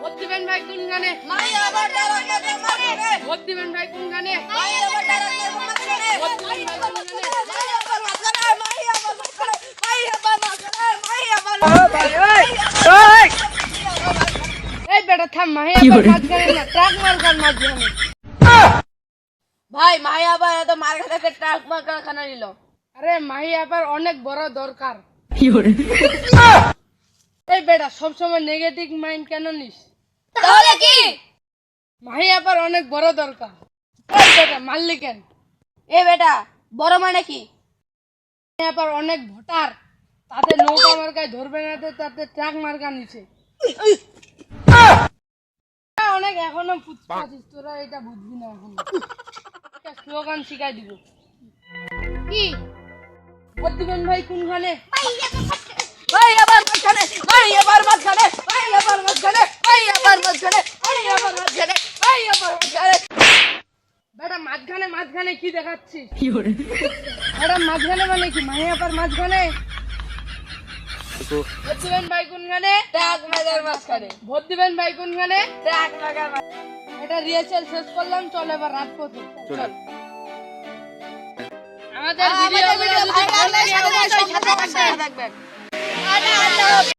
Vote দিবেন ভাই কোন গানে? মাইয়া বাটার মাঝখানে মাঝখানে ভোট দিবেন ভাই কোন গানে? মাইয়া বাটার মাঝখানে ভোট দিবেন ভাই কোন গানে? মাইয়া বাটার মাঝখানে মাইয়া বাটার মাইয়া বাটার মাইয়া ওই এই বেটা থাম, মাহিয়াপার মাঝখানে না, ট্রাক মার্কার মাঝখানে। ভাই মাইয়া বাবা তো মার খাতে ট্রাক মার কারখানা নিল। আরে মাহিয়াপার অনেক বড় দরকার। এই বেটা সবসময় নেগেটিভ মাইন্ড কেন নিস? তাহলে কি? মাহিয়াপার অনেক বড় দরকার। এই বেটা মারলি কেন? এ বেটা বড় মানে কি? মাহিয়াপার অনেক ভোটার, তাতে নৌকা মার্কায় ধরবে না, তাতে ট্রাক মার্কা নিছে। অনেক এখনো ফুচকাছিস, তোরা এটা বুঝবি না। এখন একটা স্লোগান শিখাই দিব। কি? ভোট দিবেন ভাই কোনখানে? মাইয়া বাবার মাঝখানে মাইয়া বাবার মাঝখানে মাইয়া বাবার মাঝখানে মাইয়া বাবার মাঝখানে মাইয়া বাবার মাঝখানে মাইয়া বাবার মাঝখানে। বেটা মাঝখানে মাঝখানে কি দেখাচ্ছিস? বেটা মাঝখানে মানে কি? মাহিয়াপার মাঝখানে। ভোট দিবেন ভাই কোনখানে? ট্রাক মাগার মাঝখানে ভোট দিবেন ভাই কোনখানে? ট্রাক মাগার এটা রিহার্সাল শেষ করলাম, চল এবার রাত পথে। চল। আমাদের আমাদের ভিডিও ভিডিও ভালো লাগলে সাথে থাকবেন।